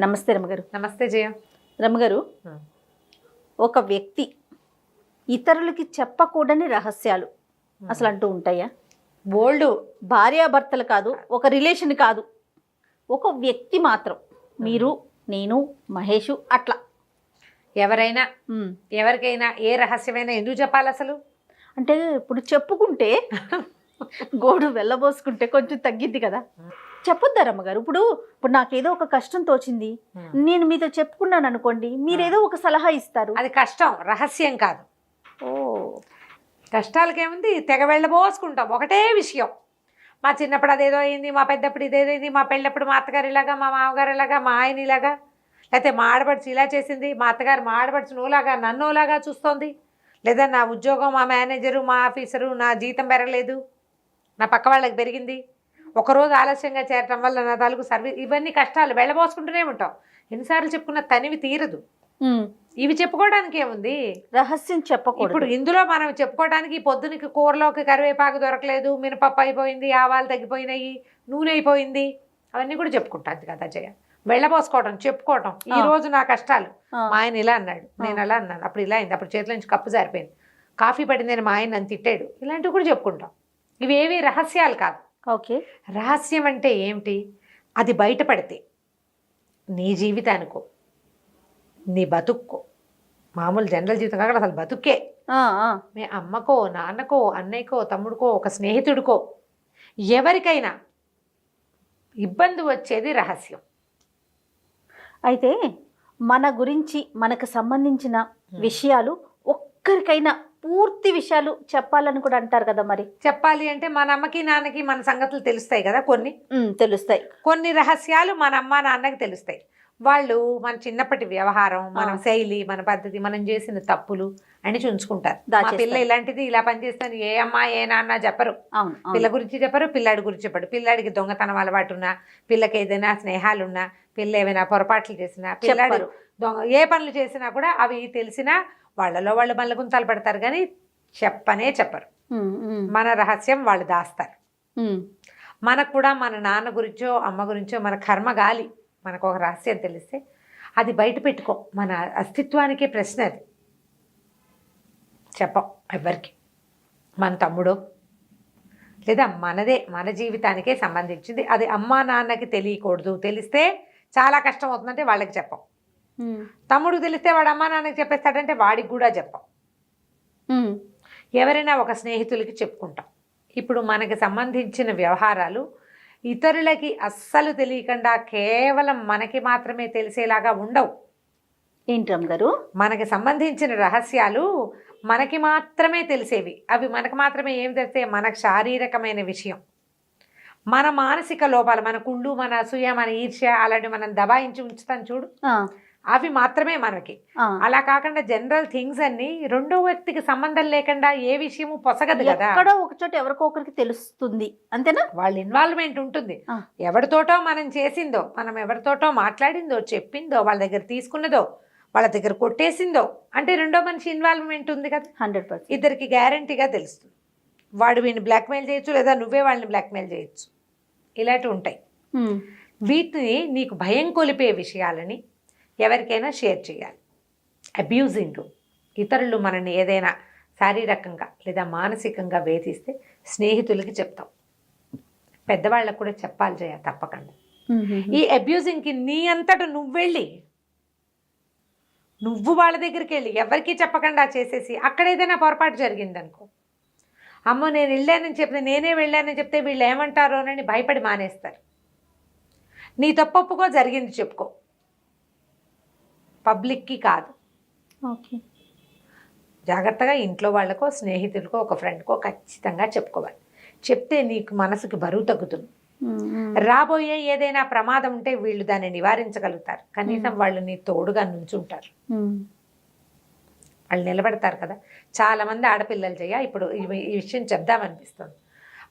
నమస్తే రమగారు. నమస్తే జయ. రమగారు, ఒక వ్యక్తి ఇతరులకి చెప్పకూడని రహస్యాలు అసలు అంటూ ఉంటాయా? బోల్డ్. భార్యాభర్తలు కాదు, ఒక రిలేషన్ కాదు, ఒక వ్యక్తి మాత్రం మీరు, నేను, మహేషు అట్లా ఎవరైనా ఎవరికైనా ఏ రహస్యమైనా ఎందుకు చెప్పాలి అసలు? అంటే ఇప్పుడు చెప్పుకుంటే గోడు వెళ్ళబోసుకుంటే కొంచెం తగ్గిద్ది కదా. చెప్పొద్దా రమ్మగారు? ఇప్పుడు ఇప్పుడు నాకేదో ఒక కష్టం తోచింది, నేను మీతో చెప్పుకున్నాను అనుకోండి, మీరేదో ఒక సలహా ఇస్తారు. అది కష్టం, రహస్యం కాదు. ఓ, కష్టాలకేముంది, తెగ వెళ్ళబోసుకుంటాం ఒకటే విషయం. మా చిన్నప్పుడు అదేదో అయింది, మా పెద్దప్పుడు ఇదేదో అయింది, మా పెళ్ళప్పుడు మా అత్తగారు ఇలాగా, మా మామగారు ఇలాగా, మా ఆయన ఇలాగా, లేకపోతే మా ఆడపడుచు ఇలా చేసింది, మా అత్తగారు మా ఆడపడుచు నువ్వులాగా నన్నులాగా చూస్తోంది, లేదా నా ఉద్యోగం, మా మేనేజరు, మా ఆఫీసరు, నా జీతం పెరగలేదు, నా పక్క వాళ్ళకి పెరిగింది, ఒకరోజు ఆలస్యంగా చేరటం వల్ల నా తాలూకు సర్వీస్, ఇవన్నీ కష్టాలు వెళ్ళబోసుకుంటూనే ఉంటాం. ఎన్నిసార్లు చెప్పుకున్న తనివి తీరదు. ఇవి చెప్పుకోవడానికి ఏముంది, రహస్యం చెప్పకూడదు. ఇప్పుడు ఇందులో మనం చెప్పుకోవడానికి పొద్దునకి కూరలోకి కరివేపాకు దొరకలేదు, మినపప్పు అయిపోయింది, ఆవాలు తగ్గిపోయినాయి, నూనె అయిపోయింది, అవన్నీ కూడా చెప్పుకుంటాను కదా జయ. వెళ్ళబోసుకోవడం, చెప్పుకోవటం. ఈ రోజు నా కష్టాలు, మా ఆయన ఇలా అన్నాడు, నేను అలా అన్నాను, అప్పుడు ఇలా అయింది, అప్పుడు చేతిలో నుంచి కప్పు జారిపోయింది, కాఫీ పడిందని మా ఆయన నన్ను తిట్టాడు, ఇలాంటివి కూడా చెప్పుకుంటాం. ఇవేవి రహస్యాలు కాదు. ఓకే, రహస్యం అంటే ఏమిటి? అది బయటపడితే నీ జీవితానికో, నీ బతుక్కో, మామూలు జనరల్ జీవితం కాకుండా అసలు బతుక్కే, మీ అమ్మకో, నాన్నకో, అన్నయ్యకో, తమ్ముడికో, ఒక స్నేహితుడికో, ఎవరికైనా ఇబ్బంది వచ్చేది రహస్యం. అయితే మన గురించి మనకు సంబంధించిన విషయాలు ఒక్కరికైనా పూర్తి విషయాలు చెప్పాలని కూడా అంటారు కదా. మరి చెప్పాలి అంటే మన అమ్మకి నాన్నకి మన సంగతులు తెలుస్తాయి కదా, కొన్ని తెలుస్తాయి. కొన్ని రహస్యాలు మన అమ్మ నాన్నకి తెలుస్తాయి. వాళ్ళు మన చిన్నప్పటి వ్యవహారం, మన శైలి, మన పద్ధతి, మనం చేసిన తప్పులు అని ఉంచుకుంటారు. మా పిల్ల ఇలాంటిది, ఇలా పనిచేస్తాను, ఏ అమ్మ ఏ నాన్న చెప్పరు. పిల్ల గురించి చెప్పరు, పిల్లాడి గురించి చెప్పడు. పిల్లాడికి దొంగతనం అలవాటు ఉన్నా, పిల్లకి ఏదైనా స్నేహాలున్నా, పిల్ల ఏమైనా పొరపాట్లు చేసినా, పిల్లాడు ఏ పనులు చేసినా కూడా అవి తెలిసినా వాళ్ళలో వాళ్ళు మల్లగుంతాలు పడతారు, కానీ చెప్పనే చెప్పరు. మన రహస్యం వాళ్ళు దాస్తారు. మనకు కూడా మన నాన్న గురించో అమ్మ గురించో మన కర్మగాలి మనకు ఒక రహస్యం తెలిస్తే అది బయట పెట్టుకో. మన అస్తిత్వానికే ప్రశ్న అది. చెప్పం ఎవ్వరికి. మన తమ్ముడో లేదా మనదే, మన జీవితానికే సంబంధించింది, అది అమ్మా నాన్నకి తెలియకూడదు. తెలిస్తే చాలా కష్టం అవుతుందంటే వాళ్ళకి చెప్పం. తమ్ముడికి తెలిస్తే వాడు అమ్మా నాన్నకి చెప్పేస్తాడంటే వాడికి కూడా చెప్పం. ఎవరైనా ఒక స్నేహితులకి చెప్పుకుంటాం. ఇప్పుడు మనకి సంబంధించిన వ్యవహారాలు ఇతరులకి అస్సలు తెలియకుండా కేవలం మనకి మాత్రమే తెలిసేలాగా ఉండవు. ఏంటమ్ గారు? మనకి సంబంధించిన రహస్యాలు మనకి మాత్రమే తెలిసేవి. అవి మనకు మాత్రమే ఏం తెలిస్తే మనకు శారీరకమైన విషయం, మన మానసిక లోపాలు, మన కుళ్ళు, మన అసూయ, మన ఈర్ష్య, అలాంటి మనం దబాయించి ఉంచుతాం చూడు, అవి మాత్రమే మనకి. అలా కాకుండా జనరల్ థింగ్స్ అన్ని రెండో వ్యక్తికి సంబంధం లేకుండా ఏ విషయము పొసగదు కదా. ఎక్కడో ఒక చోట ఎవరికో ఒకరికి తెలుస్తుంది, అంతేనా? వాళ్ళ ఇన్వాల్వ్మెంట్ ఉంటుంది. ఎవరితోటో మనం చేసిందో, మనం ఎవరితోటో మాట్లాడిందో, చెప్పిందో, వాళ్ళ దగ్గర తీసుకున్నదో, వాళ్ళ దగ్గర కొట్టేసిందో అంటే రెండో మనిషి ఇన్వాల్వ్మెంట్ ఉంది కదా. 100% ఇద్దరికి గ్యారంటీగా తెలుస్తుంది. వాడు వీడిని బ్లాక్మెయిల్ చేయొచ్చు, లేదా నువ్వే వాళ్ళని బ్లాక్మెయిల్ చేయొచ్చు. ఇలాంటివి ఉంటాయి. వీటిని నీకు భయం కొలిపే విషయాలని ఎవరికైనా షేర్ చేయాలి. అబ్యూజింగ్, ఇతరులు మనల్ని ఏదైనా శారీరకంగా లేదా మానసికంగా వేధిస్తే స్నేహితులకి చెప్తాం. పెద్దవాళ్ళకు కూడా చెప్పాలి చేయ తప్పకుండా. ఈ అబ్యూజింగ్కి నీ అంతటా నువ్వు వెళ్ళి, నువ్వు వాళ్ళ దగ్గరికి వెళ్ళి ఎవరికి చెప్పకుండా చేసేసి అక్కడ ఏదైనా పొరపాటు జరిగిందనుకో, అమ్మో నేను వెళ్ళానని చెప్తే, నేనే వెళ్ళానని చెప్తే వీళ్ళు ఏమంటారోనని భయపడి మానేస్తారు. నీ తప్పొప్పుకో, జరిగింది చెప్పుకో, పబ్లిక్కి కాదు. ఓకే, జాగ్రత్తగా ఇంట్లో వాళ్ళకో, స్నేహితులకో, ఒక ఫ్రెండ్కో ఖచ్చితంగా చెప్పుకోవాలి. చెప్తే నీకు మనసుకి బరువు తగ్గుతుంది. రాబోయే ఏదైనా ప్రమాదం ఉంటే వీళ్ళు దాన్ని నివారించగలుగుతారు. కనీసం వాళ్ళు నీ తోడుగా నుంచుంటారు, వాళ్ళు నిలబడతారు కదా. చాలామంది ఆడపిల్లలు ఇప్పుడు ఈ విషయం చెప్దామనిపిస్తుంది.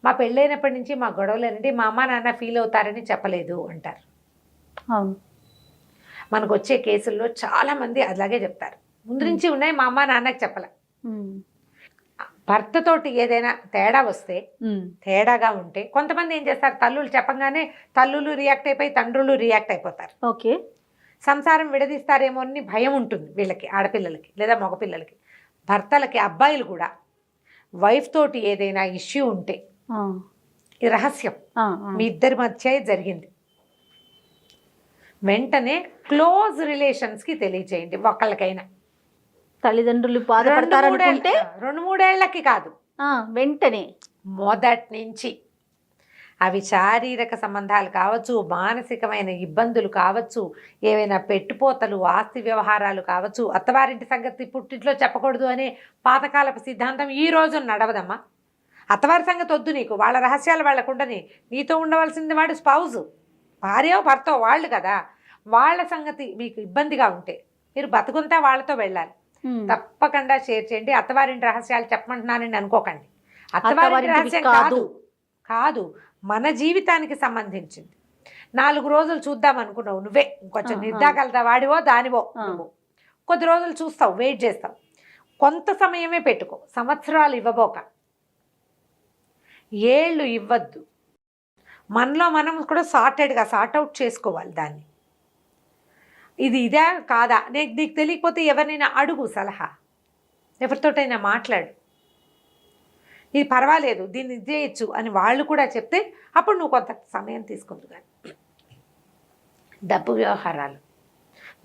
మా పెళ్ళైనప్పటి నుంచి మా గొడవలేనంటే మా అమ్మ నాన్న ఫీల్ అవుతారని చెప్పలేదు అంటారు. అవును, మనకు వచ్చే కేసుల్లో చాలామంది అలాగే చెప్తారు. ముందు నుంచి ఉన్నాయి, మా అమ్మ నాన్నకి చెప్పలే. భర్తతోటి ఏదైనా తేడా వస్తే, తేడాగా ఉంటే కొంతమంది ఏం చేస్తారు, తల్లులు చెప్పంగానే తల్లులు రియాక్ట్ అయిపోయి తండ్రులు రియాక్ట్ అయిపోతారు. ఓకే, సంసారం విడదీస్తారేమో అని భయం ఉంటుంది వీళ్ళకి, ఆడపిల్లలకి లేదా మగపిల్లలకి. భర్తలకి, అబ్బాయిలు కూడా వైఫ్ తోటి ఏదైనా ఇష్యూ ఉంటే ఇది రహస్యం, మీ ఇద్దరి మధ్య జరిగింది, వెంటనే క్లోజ్ రిలేషన్స్కి తెలియచేయండి. ఒకళ్ళకైనా తల్లిదండ్రులు బాధపడతారనుకుంటే 2-3 ఏళ్లకి కాదు, వెంటనే మొదటి నుంచి. అవి శారీరక సంబంధాలు కావచ్చు, మానసికమైన ఇబ్బందులు కావచ్చు, ఏవైనా పెట్టుపోతలు, ఆస్తి వ్యవహారాలు కావచ్చు. అత్తవారింటి సంగతి పుట్టింట్లో చెప్పకూడదు అనే పాతకాలపు సిద్ధాంతం ఈ రోజు నడవదమ్మా. అత్తవారి సంగతి వద్దు నీకు, వాళ్ళ రహస్యాలు వాళ్ళకుండని. నీతో ఉండవలసింది వాడు స్పౌజు, భార్యో భర్తో వాళ్ళు కదా. వాళ్ళ సంగతి మీకు ఇబ్బందిగా ఉంటే మీరు బతుకుంతా వాళ్ళతో వెళ్ళాలి. తప్పకుండా షేర్ చేయండి. అత్తవారింటి రహస్యాలు చెప్పమంటున్నానని అనుకోకండి. అత్తవారింటి రహస్యం కాదు కాదు మన జీవితానికి సంబంధించింది. 4 రోజులు చూద్దాం అనుకున్నావు నువ్వే, ఇంకొంచెం నిర్దాగలదా వాడివో దానివో నువ్వు. కొద్ది రోజులు చూస్తావు, వెయిట్ చేస్తావు, కొంత సమయమే పెట్టుకో. సంవత్సరాలు ఇవ్వబోక, ఏళ్ళు ఇవ్వద్దు. మనలో మనం కూడా సార్టెడ్గా సార్ట్అవుట్ చేసుకోవాలి దాన్ని. ఇది ఇదే కాదా, నీకు తెలియకపోతే ఎవరినైనా అడుగు సలహా, ఎవరితోటైనా మాట్లాడు, ఇది పర్వాలేదు దీన్ని ఇది చేయొచ్చు అని వాళ్ళు కూడా చెప్తే అప్పుడు నువ్వు కొంత సమయం తీసుకుందు. కానీ డబ్బు వ్యవహారాలు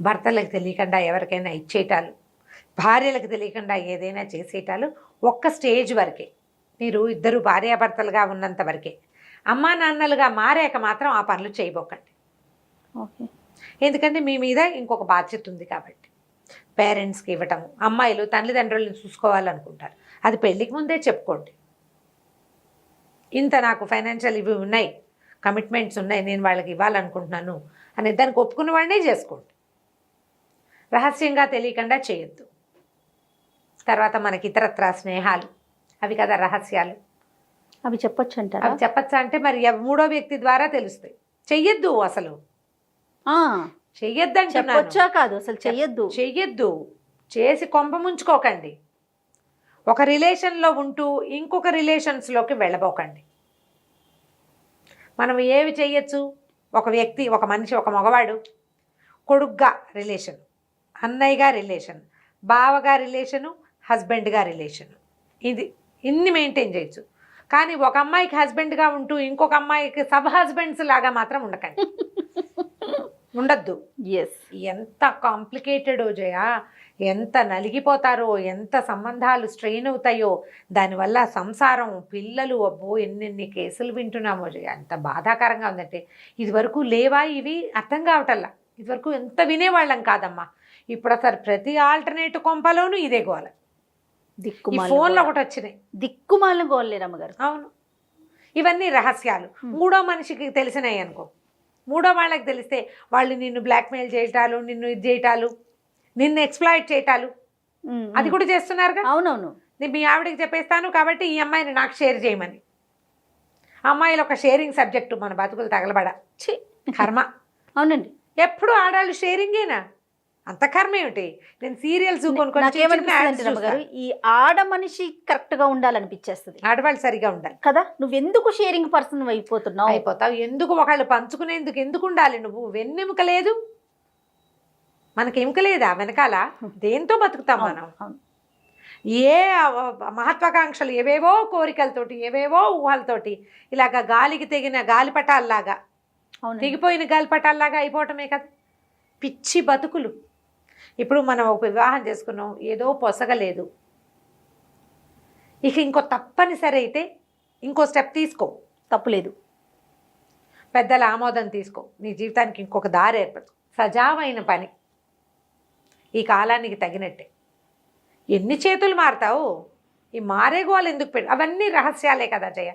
భర్తలకు తెలియకుండా ఎవరికైనా ఇచ్చేయటాలు, భార్యలకు తెలియకుండా ఏదైనా చేసేయటాలు ఒక్క స్టేజ్ వరకే. మీరు ఇద్దరు భార్యాభర్తలుగా ఉన్నంత వరకే. అమ్మా నాన్నలుగా మారాక మాత్రం ఆ పనులు చేయబోకండి. ఓకే, ఎందుకంటే మీ మీద ఇంకొక బాధ్యత ఉంది కాబట్టి. పేరెంట్స్కి ఇవ్వటము, అమ్మాయిలు తల్లిదండ్రులను చూసుకోవాలనుకుంటారు, అది పెళ్ళికి ముందే చెప్పుకోండి. ఇంత నాకు ఫైనాన్షియల్ ఇవి ఉన్నాయి, కమిట్మెంట్స్ ఉన్నాయి, నేను వాళ్ళకి ఇవ్వాలనుకుంటున్నాను అని దానికి ఒప్పుకున్న వాడినే చేసుకోండి. రహస్యంగా తెలియకుండా చేయొద్దు. తర్వాత మనకి ఇతరత్రా స్నేహాలు, అవి కదా రహస్యాలు. అవి చెప్పొచ్చు అంటారా? అవి చెప్పచ్చా అంటే మరి మూడో వ్యక్తి ద్వారా తెలుస్తాయి. చెయ్యొద్దు, అసలు చెయ్యొద్దు చెప్పొచ్చా కాదు, అసలు చెయ్యొద్దు. చేసి కొంప ముంచుకోకండి. ఒక రిలేషన్లో ఉంటూ ఇంకొక రిలేషన్స్లోకి వెళ్ళబోకండి. మనం ఏవి చెయ్యొచ్చు, ఒక వ్యక్తి, ఒక మనిషి, ఒక మగవాడు కొడుగ్గా రిలేషన్, అన్నయ్యగా రిలేషన్, బావగా రిలేషను, హస్బెండ్గా రిలేషను, ఇన్ని మెయింటైన్ చేయొచ్చు. కానీ ఒక అమ్మాయికి హస్బెండ్గా ఉంటూ ఇంకొక అమ్మాయికి సబ్ హస్బెండ్స్ లాగా మాత్రం ఉండకండి, ఉండద్దు. ఎంత కాంప్లికేటెడో జయ, ఎంత నలిగిపోతారో, ఎంత సంబంధాలు స్ట్రెయిన్ అవుతాయో, దానివల్ల సంసారం, పిల్లలు, అబ్బో ఎన్నెన్ని కేసులు వింటున్నామో జయ. ఎంత బాధాకరంగా ఉందంటే, ఇదివరకు లేవా ఇవి అర్థం కావటల్లా. ఇదివరకు ఎంత వినేవాళ్ళం కాదమ్మా. ఇప్పుడు అసలు ప్రతి ఆల్టర్నేట్ కొంపలోనూ ఇదే గోల. ఈ ఫోన్లో ఒకటి వచ్చినాయి, దిక్కుమాలిన గోళ్ళే రమ్మగారు. అవును, ఇవన్నీ రహస్యాలు. మూడో మనిషికి తెలిసినాయి అనుకో, మూడో వాళ్ళకి తెలిస్తే వాళ్ళు నిన్ను బ్లాక్మెయిల్ చేయటాలు, నిన్ను ఇది చేయటాలు, నిన్ను ఎక్స్ప్లాయిట్ చేయటాలు, అది కూడా చేస్తున్నారుగా. అవునవును, నేను మీ ఆవిడకి చెప్పేస్తాను కాబట్టి ఈ అమ్మాయిని నాకు షేర్ చేయమని. అమ్మాయిలు ఒక షేరింగ్ సబ్జెక్టు, మన బతుకులు తగలబడ కర్మ. అవునండి, ఎప్పుడు ఆడాళ్ళు షేరింగేనా, అంత కర్మ ఏమిటి? నేను సీరియల్స్ కొనుక్కొని ఈ ఆడ మనిషి కరెక్ట్ గా ఉండాలనిపించేస్తుంది, ఆడవాళ్ళు సరిగా ఉండాలి కదా. నువ్వెందుకు షేరింగ్ పర్సన్ అయిపోతావు? ఎందుకు ఒకళ్ళు పంచుకునేందుకు ఎందుకు ఉండాలి? నువ్వు వెన్నెముక లేదు, మనకి ఎముక లేదా వెనకాల? దేంతో బతుకుతాం మనం? ఏ మహత్వాకాంక్షలు, ఏవేవో కోరికలతోటి, ఏవేవో ఊహలతోటి ఇలాగ గాలికి తెగిన గాలిపటాల్లాగా, తెగిపోయిన గాలిపటాల్లాగా అయిపోవటమే కదా పిచ్చి బతుకులు. ఇప్పుడు మనం ఒక వివాహం చేసుకున్నాం, ఏదో పొసగలేదు, ఇక ఇంకో తప్పనిసరి అయితే ఇంకో స్టెప్ తీసుకో, తప్పులేదు. పెద్దల ఆమోదం తీసుకో, నీ జీవితానికి ఇంకొక దారి ఏర్పడు. సజావైన పని, ఈ కాలానికి తగినట్టే. ఎన్ని చేతులు మారుతావు? ఈ మారేగోలు ఎందుకు పెట్టు? అవన్నీ రహస్యాలే కదా జయ.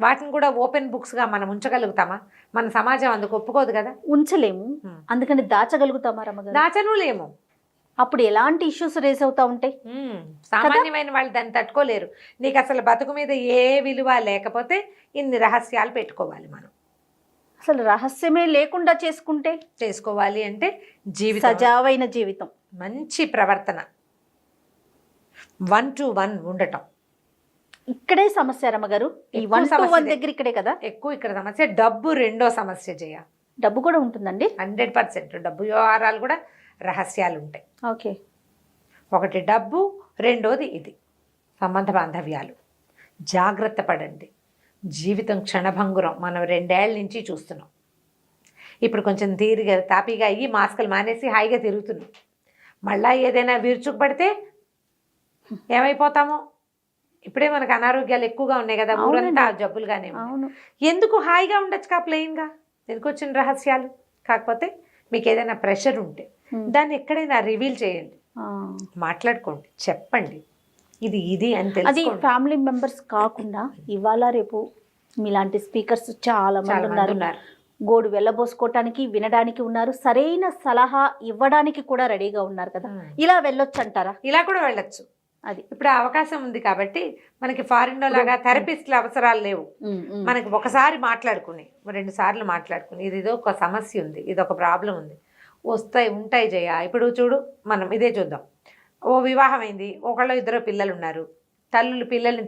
వాటిని కూడా ఓపెన్ బుక్స్గా మనం ఉంచగలుగుతామా? మన సమాజం అందుకు ఒప్పుకోదు కదా. ఉంచలేము, అందుకని దాచగలుగుతామా రమ్మగారు? దాచనులేము. అప్పుడు ఎలాంటి ఇష్యూస్ రేస్ అవుతా ఉంటాయి. సామాన్యమైన వాళ్ళు దాన్ని తట్టుకోలేరు. నీకు అసలు బతుకు మీద ఏ విలువ లేకపోతే ఇన్ని రహస్యాలు పెట్టుకోవాలి మనం. అసలు రహస్యమే లేకుండా చేసుకోవాలి అంటే జీవితం, సజావైన జీవితం, మంచి ప్రవర్తన, 1 to 1 ఉండటం. ఇక్కడే సమస్య రమ్మగారు, ఈ 1 to 1 దగ్గర ఇక్కడే కదా ఎక్కువ. ఇక్కడ సమస్య డబ్బు రెండో సమస్య జయ. డబ్బు కూడా ఉంటుందండి? 100% డబ్బు వ్యవహారాలు కూడా రహస్యాలు ఉంటాయి. ఓకే. ఒకటి డబ్బు, రెండోది ఇది సంబంధ బాంధవ్యాలు. జాగ్రత్త పడండి. జీవితం క్షణభంగురం. మనం 2 ఏళ్ల నుంచి చూస్తున్నాం. ఇప్పుడు కొంచెం తీరిగా తాపీగా అయ్యి మాస్కులు మానేసి హాయిగా తిరుగుతున్నాం. మళ్ళా ఏదైనా విరుచుకుపడితే ఏమైపోతామో. ఇప్పుడే మనకు అనారోగ్యాలు ఎక్కువగా ఉన్నాయి కదా, ఊరంతా జబ్బులుగానే. ఎందుకు హాయిగా ఉండొచ్చు ప్లెయిన్గా? ఎందుకు వచ్చిన రహస్యాలు? కాకపోతే మీకు ఏదైనా ప్రెషర్ ఉంటే దాన్ని ఎక్కడైనా రివీల్ చేయండి, మాట్లాడుకోండి, చెప్పండి ఇది అని అది తెలుసుకోండి. ఫ్యామిలీ మెంబర్స్ కాకుండా ఇవాళ రేపు మీలాంటి స్పీకర్స్ చాలా మంది ఉన్నారు. గోడు వెళ్ళబోసుకోవటానికి, వినడానికి ఉన్నారు, సరైన సలహా ఇవ్వడానికి కూడా రెడీగా ఉన్నారు కదా. ఇలా వెళ్ళొచ్చు అంటారా? ఇలా కూడా వెళ్ళొచ్చు. అది ఇప్పుడు అవకాశం ఉంది కాబట్టి మనకి ఫారిన్ లో లాగా థెరపిస్ట్ల అవసరాలు లేవు. మనకి ఒకసారి మాట్లాడుకుని 2 సార్లు మాట్లాడుకుని ఇదో ఒక సమస్య ఉంది, ఇది ఒక ప్రాబ్లం ఉంది, ఉంటాయి జయ. ఇప్పుడు చూడు, మనం ఇదే చూద్దాం. ఓ వివాహం అయింది, ఒకళ్ళు 2 పిల్లలు ఉన్నారు. తల్లులు పిల్లల్ని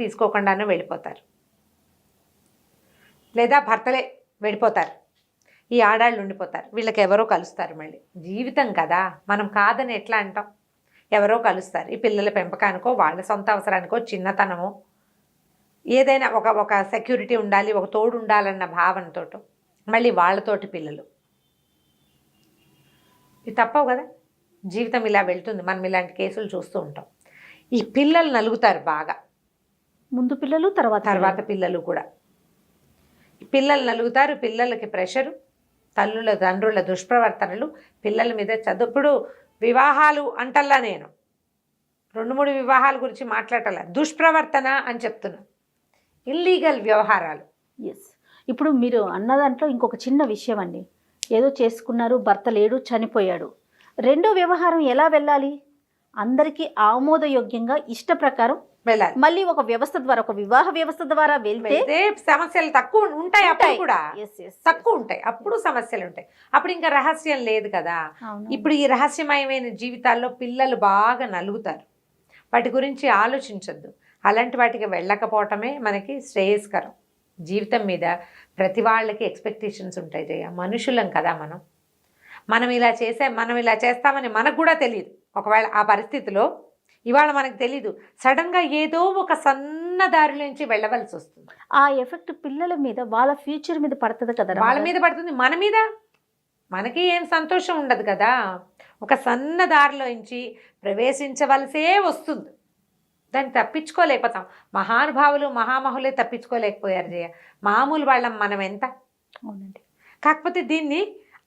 తీసుకోకుండానే వెళ్ళిపోతారు, లేదా భర్తలే వెళ్ళిపోతారు, ఈ ఆడాళ్ళు ఉండిపోతారు. వీళ్ళకి ఎవరో కలుస్తారు. మళ్ళీ జీవితం కదా, మనం కాదని ఎట్లా అంటాం? ఎవరో కలుస్తారు. ఈ పిల్లల పెంపకానికో, వాళ్ళ సొంత అవసరానికో, చిన్నతనమో, ఏదైనా ఒక సెక్యూరిటీ ఉండాలి, ఒక తోడు ఉండాలన్న భావనతో మళ్ళీ వాళ్ళతోటి పిల్లలు. ఇది తప్పవు కదా. జీవితం ఇలా వెళ్తుంది. మనం ఇలాంటి కేసులు చూస్తూ ఉంటాం. ఈ పిల్లలు నలుగుతారు బాగా. ముందు పిల్లలు, తర్వాత పిల్లలు కూడా. పిల్లలు నలుగుతారు. పిల్లలకి ప్రెషరు, తండ్రుల దుష్ప్రవర్తనలు, పిల్లల మీద చదువుప్పుడు వివాహాలు అంటల్లా. నేను 2-3 వివాహాల గురించి మాట్లాడాల. దుష్ప్రవర్తన అని చెప్తున్నా, ఇల్లీగల్ వ్యవహారాలు. ఎస్. ఇప్పుడు మీరు అన్న దాంట్లో ఇంకొక చిన్న విషయం అండి. ఏదో చేసుకున్నారు, భర్త లేడు, చనిపోయాడు, రెండో వ్యవహారం ఎలా వెళ్ళాలి? అందరికీ ఆమోదయోగ్యంగా ఇష్ట ప్రకారం వెళ్ళాలి. మళ్ళీ ఒక వ్యవస్థ ద్వారా, ఒక వివాహ వ్యవస్థ ద్వారా వెళ్తే సమస్యలు తక్కువ ఉంటాయి. అప్పుడు కూడా తక్కువ ఉంటాయి, అప్పుడు సమస్యలు ఉంటాయి. అప్పుడు ఇంకా రహస్యం లేదు కదా. ఇప్పుడు ఈ రహస్యమయమైన జీవితాల్లో పిల్లలు బాగా నలుగుతారు. వాటి గురించి ఆలోచించొద్దు. అలాంటి వాటికి వెళ్ళకపోవటమే మనకి శ్రేయస్కరం. జీవితం మీద ప్రతి వాళ్ళకి ఎక్స్పెక్టేషన్స్ ఉంటాయి జయ. మనుషులం కదా మనం ఇలా చేస్తామని మనకు కూడా తెలియదు. ఒకవేళ ఆ పరిస్థితిలో ఇవాళ మనకు తెలీదు, సడన్గా ఏదో ఒక సన్న దారిలోంచి వెళ్ళవలసి వస్తుంది. ఆ ఎఫెక్ట్ పిల్లల మీద, వాళ్ళ ఫ్యూచర్ మీద పడుతుంది కదా. వాళ్ళ మీద పడుతుంది, మన మీద. మనకి ఏం సంతోషం ఉండదు కదా. ఒక సన్న దారిలోంచి ప్రవేశించవలసే వస్తుంది. దాన్ని తప్పించుకోలేకపోతాం. మహానుభావులు, మహామహులే తప్పించుకోలేకపోయారు జయ. మామూలు వాళ్ళం మనం ఎంత. అవునండి. కాకపోతే దీన్ని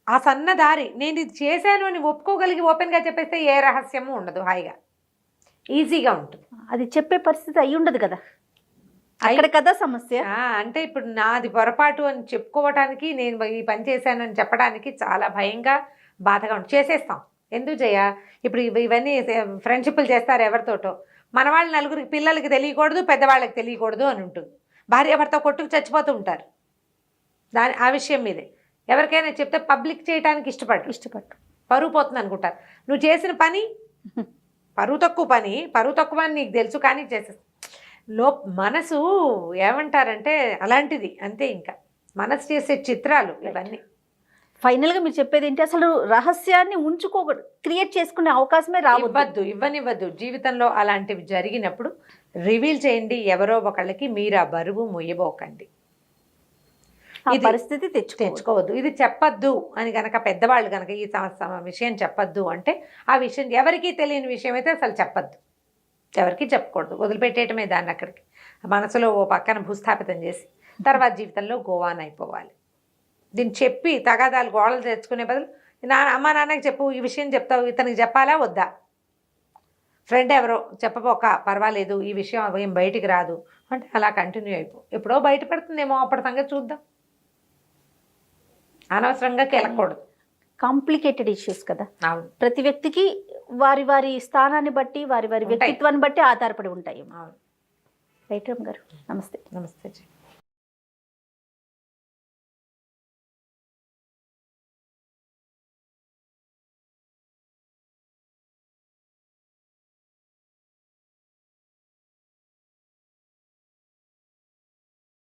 ఆ సన్న దారి, నేను ఇది చేశాను అని ఒప్పుకోగలిగి ఓపెన్గా చెప్పేస్తే ఏ రహస్యము ఉండదు, హాయిగా ఈజీగా ఉంటుంది. అది చెప్పే పరిస్థితి అయి ఉండదు కదా, అక్కడ కదా సమస్య. అంటే ఇప్పుడు నాది పొరపాటు అని చెప్పుకోవటానికి, నేను ఈ పని చేశానని చెప్పడానికి చాలా భయంగా, బాధగా ఉంటుంది. చేసేస్తాం. ఎందుకు జయ? ఇప్పుడు ఇవన్నీ ఫ్రెండ్షిప్లు చేస్తారు ఎవరితోటో. మన వాళ్ళు నలుగురికి, పిల్లలకి తెలియకూడదు, పెద్దవాళ్ళకి తెలియకూడదు అని ఉంటుంది. భార్యాభర్త కొట్టుకు చచ్చిపోతూ ఉంటారు ఆ విషయం మీదే. ఎవరికైనా చెప్తే పబ్లిక్ చేయడానికి ఇష్టపడు, పరువు పోతుంది అనుకుంటారు. నువ్వు చేసిన పని పరువు తక్కువ అని నీకు తెలుసు, కానీ చేసేస్తా. మనసు ఏమంటారంటే అలాంటిది, అంతే. ఇంకా మనసు చేసే చిత్రాలు ఇవన్నీ. ఫైనల్గా మీరు చెప్పేది ఏంటి? అసలు రహస్యాన్ని క్రియేట్ చేసుకునే అవకాశమే ఇవ్వనివ్వద్దు. జీవితంలో అలాంటివి జరిగినప్పుడు రివీల్ చేయండి. ఎవరో ఒకళ్ళకి మీరు ఆ బరువు మొయ్యబోకండి. ఈ పరిస్థితి తెచ్చుకోవద్దు. ఇది చెప్పద్దు అని కనుక పెద్దవాళ్ళు కనుక ఈ విషయం చెప్పద్దు అంటే, ఆ విషయం ఎవరికీ తెలియని విషయం అయితే అసలు చెప్పద్దు, ఎవరికి చెప్పకూడదు. వదిలిపెట్టేయటమే దాన్ని అక్కడికి. మనసులో ఓ పక్కన భూస్థాపితం చేసి తర్వాత జీవితంలో గోవాన్ అయిపోవాలి. దీన్ని చెప్పి తగాదాలు, గోడలు తెచ్చుకునే బదులు అమ్మ నాన్నకి చెప్పు, ఈ విషయం చెప్తావు, ఇతనికి చెప్పాలా వద్దా? ఫ్రెండ్ ఎవరో చెప్పబోక, పర్వాలేదు, ఈ విషయం ఏం బయటికి రాదు అంటే అలా కంటిన్యూ ఎప్పుడో బయటపడుతుందేమో, అప్పటి సంగతి చూద్దాం. అనవసరంగా కెలకూడదు. కాంప్లికేటెడ్ ఇష్యూస్ కదా. ప్రతి వ్యక్తికి వారి స్థానాన్ని బట్టి, వారి వ్యక్తిత్వాన్ని బట్టి ఆధారపడి ఉంటాయి. అవును. రైట్ రామ్ గారు, నమస్తే. నమస్తే.